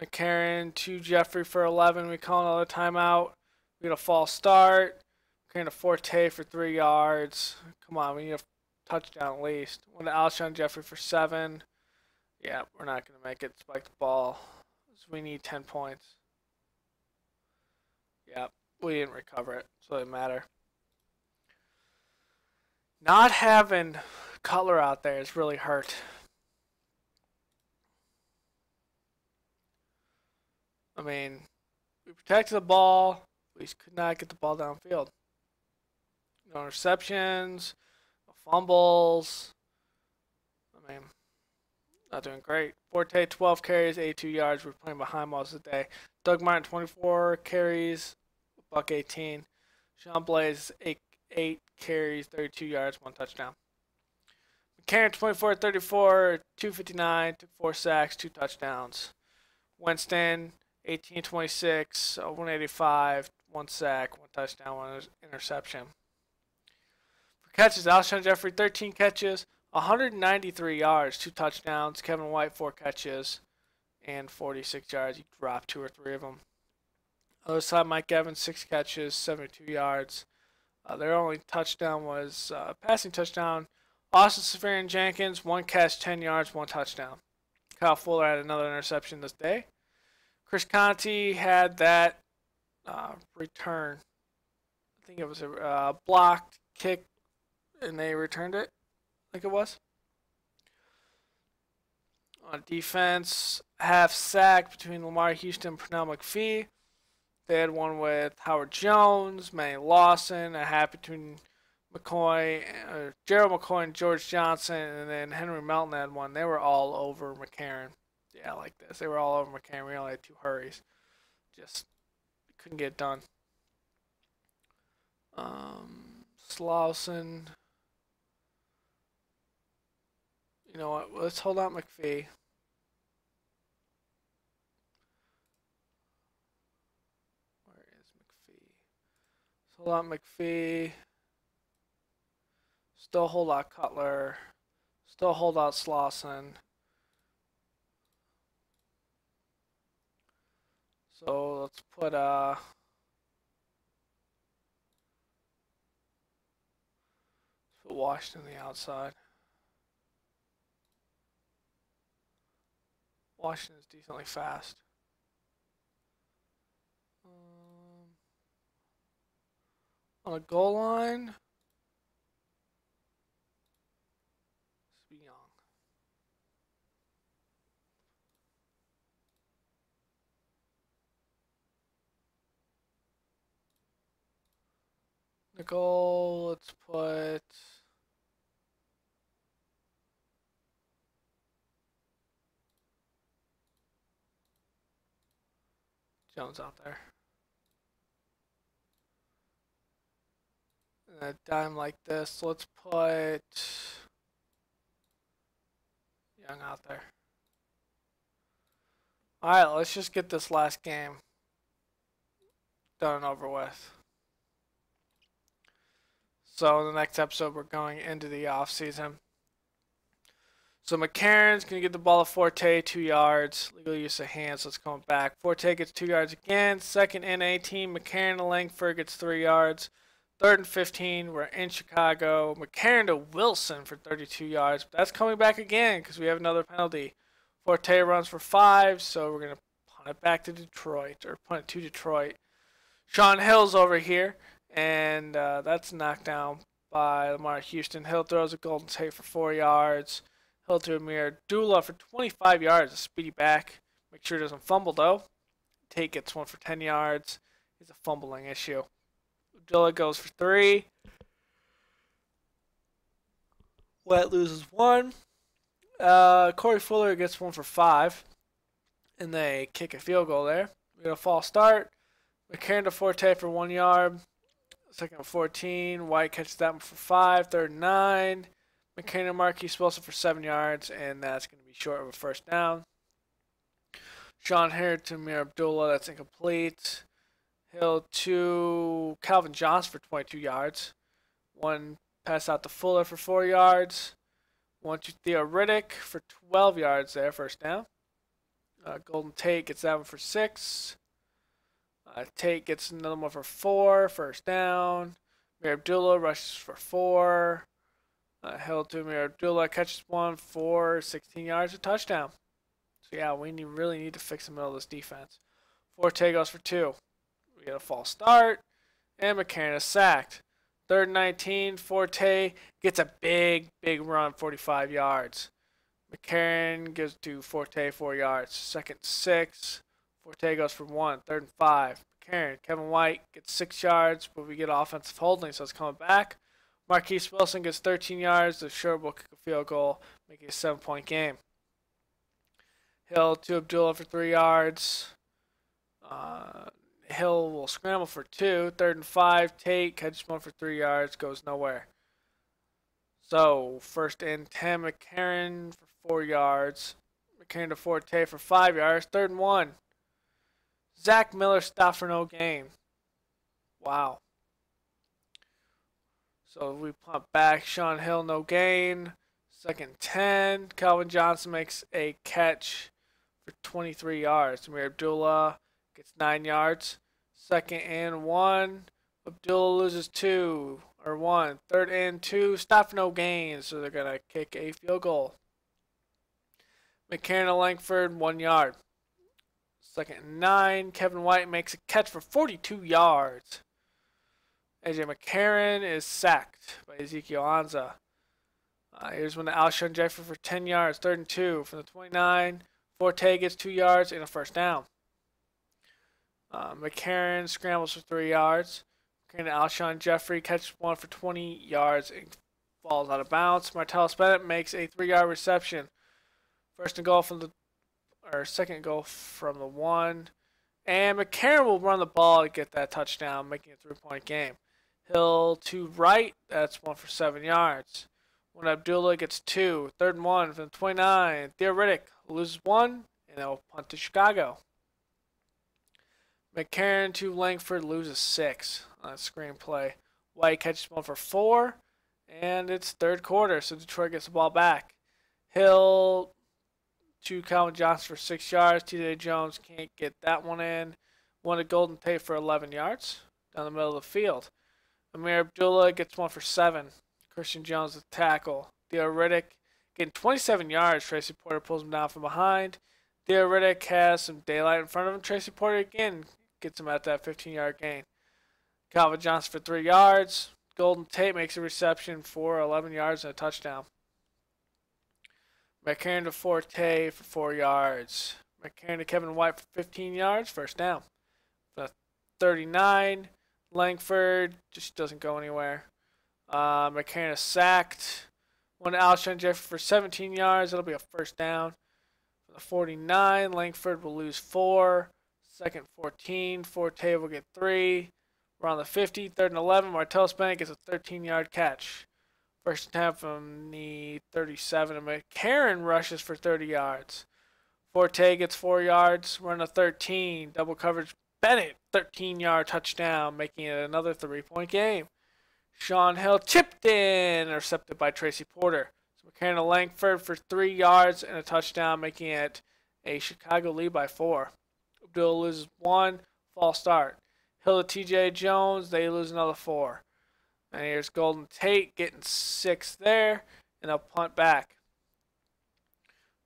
McCarron to Jeffrey for 11. We call another timeout. We get a false start. McCarron to Forte for 3 yards. Come on, we need a touchdown at least. One to Alshon Jeffrey for 7. Yeah, we're not going to make it. Spike the ball. So we need 10 points. Yeah, we didn't recover it, so it doesn't matter. Not having Cutler out there has really hurt. I mean, we protected the ball. We just could not get the ball downfield. No interceptions, no fumbles. I mean, not doing great. Forte, 12 carries, 82 yards. We're playing behind most of the day. Doug Martin, 24 carries, $118. Sean Blaze, 8 carries, 32 yards, 1 touchdown. McCarron, 24-34, 259, took 4 sacks, 2 touchdowns. Winston, 18-26, 185, 1 sack, 1 touchdown, 1 interception. For catches, Alshon Jeffrey, 13 catches, 193 yards, 2 touchdowns. Kevin White, 4 catches, and 46 yards. He dropped 2 or 3 of them. Other side, Mike Evans, 6 catches, 72 yards. Their only touchdown was passing touchdown. Austin Safarian Jenkins, 1 catch, 10 yards, 1 touchdown. Kyle Fuller had another interception this day. Chris Conte had that return. I think it was a blocked kick, and they returned it. I think it was. On defense, half sack between Lamar Houston and Pernell McPhee. They had one with Howard Jones, Manny Lawson, a half between McCoy, Gerald McCoy and George Johnson, and then Henry Melton had one. They were all over McCarron. Yeah, like this. They were all over McCarron. We only had 2 hurries. Just couldn't get it done. Slauson. You know what? Let's hold out McPhee. Where is McPhee? Let's hold out McPhee. Still hold out Cutler. Still hold out Slauson. So let's put Washington on the outside. Washington's decently fast. On a goal line, let's be young. The goal, let's put Jones out there. And a dime like this, let's put Young out there. Alright, let's just get this last game done and over with. So in the next episode, we're going into the off season. So McCarron's going to get the ball to Forte, 2 yards. Legal use of hands, so it's coming back. Forte gets 2 yards again. Second and 18. McCarron to Langford gets 3 yards. Third and 15. We're in Chicago. McCarron to Wilson for 32 yards. But that's coming back again because we have another penalty. Forte runs for 5, so we're going to punt it back to Detroit, or punt it to Detroit. Sean Hill's over here, and that's knocked down by Lamar Houston. Hill throws a golden tate for 4 yards. Hill to Amir Abdullah for 25 yards, a speedy back. Make sure he doesn't fumble, though. Tate gets 1 for 10 yards. He's a fumbling issue. Abdullah goes for 3. Wet loses 1. Corey Fuller gets 1 for 5. And they kick a field goal there. We got a false start. McCarron to Forte for 1 yard. Second and 14. White catches that one for 5. Third and 9. McCarron and Marquise Wilson for 7 yards, and that's going to be short of a first down. Sean Hill to Amir Abdullah, that's incomplete. Hill to Calvin Johnson for 22 yards. 1 pass out to Fuller for 4 yards. 1 to Theo Riddick for 12 yards there, first down. Golden Tate gets that one for 6. Tate gets another one for 4, first down. Amir Abdullah rushes for 4. Hill to Amir Abdullah catches 1 for 16 yards, a touchdown. So yeah, we really need to fix the middle of this defense. Forte goes for 2. We get a false start, and McCarron is sacked. Third and 19, Forte gets a big run, 45 yards. McCarron gives to Forte 4 yards. Second 6, Forte goes for 1. Third and 5, McCarron. Kevin White gets 6 yards, but we get offensive holding, so it's coming back. Marquise Wilson gets 13 yards. The short will kick a field goal, making a 7-point game. Hill to Abdullah for 3 yards. Hill will scramble for 2. Third and 5. Tate catches 1 for 3 yards. Goes nowhere. So first and 10. McCarron for 4 yards. McCarron to Forte for 5 yards. Third and 1. Zach Miller stopped for no gain. Wow. So we punt back. Sean Hill, no gain. Second 10. Calvin Johnson makes a catch for 23 yards. Amir Abdullah gets 9 yards. Second and 1. Abdullah loses 2 or 1. Third and 2. Stop for no gain. So they're going to kick a field goal. McCarron to Langford, 1 yard. Second and 9. Kevin White makes a catch for 42 yards. AJ McCarron is sacked by Ezekiel Anza. Here's one to Alshon Jeffrey for 10 yards. Third and 2 from the 29. Forte gets 2 yards and a first down. McCarron scrambles for 3 yards. McCarran to Alshon Jeffrey catches one for 20 yards and falls out of bounds. Martellus Bennett makes a 3-yard reception. First and goal from the, or second goal from the 1. And McCarran will run the ball to get that touchdown, making it a 3-point game. Hill to right, that's 1 for 7 yards. When Abdullah gets 2, 3rd and 1 from the 29. Theo Riddick loses 1, and they'll punt to Chicago. McCarran to Langford loses 6 on a screenplay. White catches 1 for 4, and it's 3rd quarter, so Detroit gets the ball back. Hill to Calvin Johnson for 6 yards. T.J. Jones can't get that one in. One to Golden Tate for 11 yards down the middle of the field. Amir Abdullah gets 1 for 7. Christian Jones the tackle. Theo Riddick getting 27 yards. Tracy Porter pulls him down from behind. Theo Riddick has some daylight in front of him. Tracy Porter again gets him at that 15-yard gain. Calvin Johnson for 3 yards. Golden Tate makes a reception for 11 yards and a touchdown. McCarran to Forte for 4 yards. McCarran to Kevin White for 15 yards. First down. The 39. Langford just doesn't go anywhere. McCarran is sacked. One to Alshon Jeffrey for 17 yards. It'll be a first down. For the 49, Langford will lose 4. Second 14. Forte will get 3. We're on the 50. 3rd and 11. Martellus Bennett gets a 13-yard catch. First and 10 from the 37. And McCarran rushes for 30 yards. Forte gets 4 yards. We're on the 13. Double coverage. Bennett, 13-yard touchdown, making it another 3-point game. Sean Hill chipped in, intercepted by Tracy Porter. So McCarran to Langford for 3 yards and a touchdown, making it a Chicago lead by 4. Abdullah loses 1, false start. Hill to T.J. Jones, they lose another 4. And here's Golden Tate getting 6 there, and they'll punt back.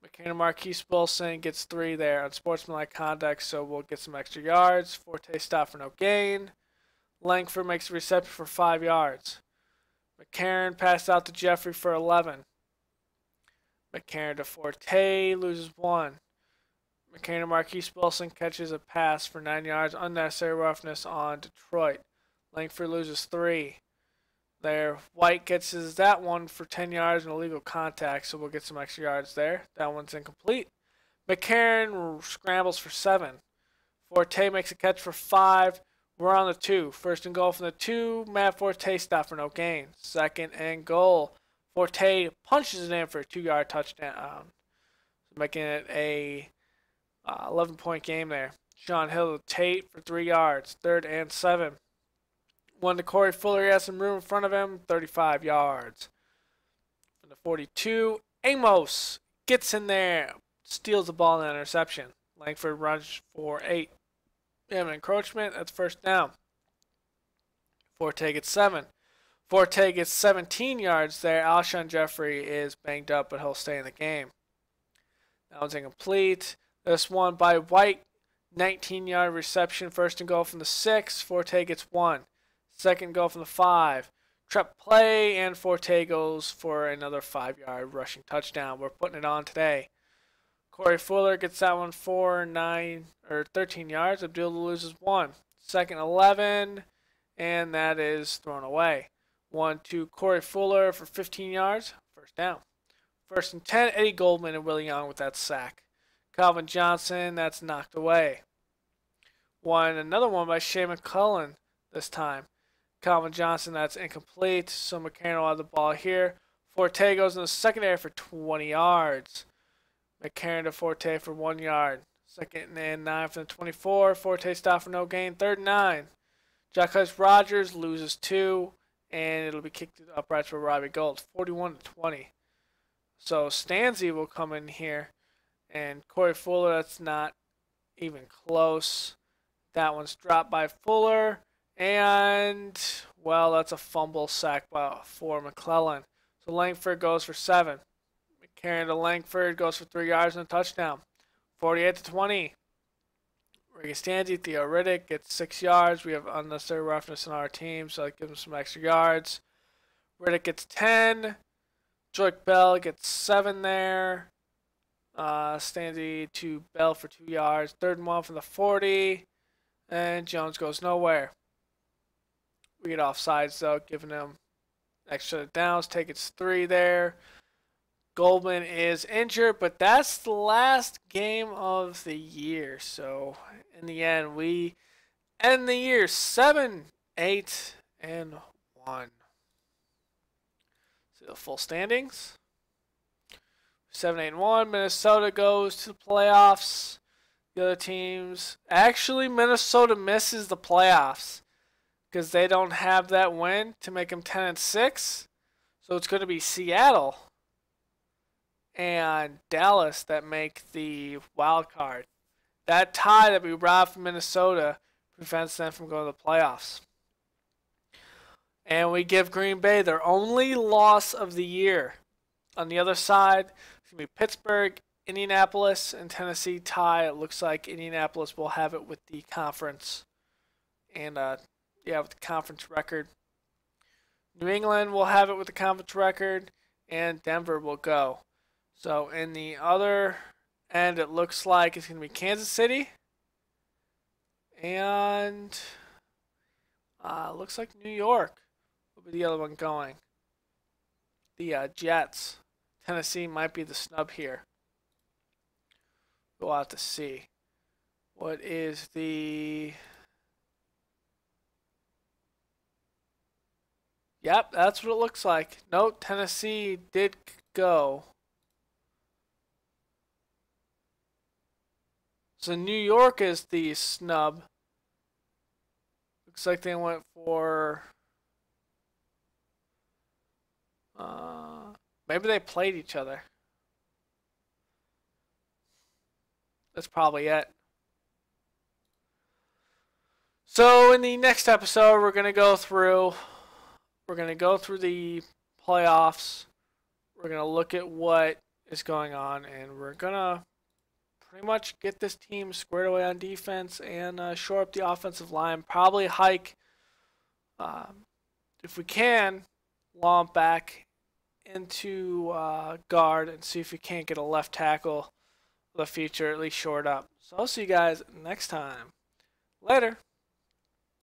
McCarran and Marquise Wilson gets 3 there. Unsportsmanlike conduct, so we'll get some extra yards. Forte stop for no gain. Langford makes a reception for 5 yards. McCarran passed out to Jeffrey for 11. McCarran to Forte loses 1. McCarran and Marquise Wilson catches a pass for 9 yards. Unnecessary roughness on Detroit. Langford loses 3. There, White gets that one for 10 yards and illegal contact, so we'll get some extra yards there. That one's incomplete. McCarran scrambles for 7. Forte makes a catch for 5. We're on the 2. First and goal from the 2. Matt Forte stop for no gain. Second and goal. Forte punches it in for a 2-yard touchdown, making it a 11-point game there. Sean Hill to Tate for 3 yards. 3rd and 7. One to Corey Fuller. He has some room in front of him. 35 yards. From the 42, Amos gets in there. Steals the ball in an interception. Langford runs for 8. We have an encroachment. That's first down. Forte gets 7. Forte gets 17 yards there. Alshon Jeffrey is banged up, but he'll stay in the game. That one's incomplete. This one by White. 19-yard reception. First and goal from the 6. Forte gets 1. Second goal from the 5. Trap play, and Forte goes for another 5-yard rushing touchdown. We're putting it on today. Corey Fuller gets that one for 13 yards. Abdullah loses 1. Second 11, and that is thrown away. 1 to Corey Fuller for 15 yards. First down. First and 10, Eddie Goldman and Willie Young with that sack. Calvin Johnson, that's knocked away. Another one by Shea McClellan this time. Calvin Johnson, that's incomplete. So McCarran will have the ball here. Forte goes in the secondary for 20 yards. McCarran to Forte for 1 yard. Second and 9 from the 24. Forte stop for no gain. 3rd and 9. Jacquez Rogers loses 2, and it'll be kicked to the uprights for Robbie Gold. 41-20. So Stanzi will come in here. And Corey Fuller, that's not even close. That one's dropped by Fuller. And, well, that's a fumble sack for McClellan. So Langford goes for 7. McCarran to Langford goes for 3 yards and a touchdown. 48-20. Ricky Stanzi, Theo Riddick gets 6 yards. We have unnecessary roughness in our team, so that gives him some extra yards. Riddick gets 10. Joik Bell gets 7 there. Stanzi to Bell for 2 yards. 3rd and 1 from the 40. And Jones goes nowhere. We get offsides though, giving them extra downs. Take its 3 there. Goldman is injured, but that's the last game of the year. So in the end, we end the year 7-8-1. See the full standings. 7-8-1. Minnesota goes to the playoffs. The other teams, actually, Minnesota misses the playoffs because they don't have that win to make them 10-6. So it's going to be Seattle and Dallas that make the wild card. That tie that we robbed from Minnesota prevents them from going to the playoffs. And we give Green Bay their only loss of the year. On the other side, it's going to be Pittsburgh, Indianapolis, and Tennessee tie. It looks like Indianapolis will have it with the conference. And, with the conference record. New England will have it with the conference record. And Denver will go. So in the other end, it looks like it's going to be Kansas City. And looks like New York will be the other one going. The Jets. Tennessee might be the snub here. We'll have to see. What is the... Yep, that's what it looks like. Nope, Tennessee did go. So New York is the snub. Looks like they went for... maybe they played each other. That's probably it. So in the next episode, we're gonna go through the playoffs. We're gonna look at what is going on, and we're gonna pretty much get this team squared away on defense and shore up the offensive line. Probably hike, if we can, Long back into guard and see if we can't get a left tackle of the future, at least short up. So I'll see you guys next time. Later.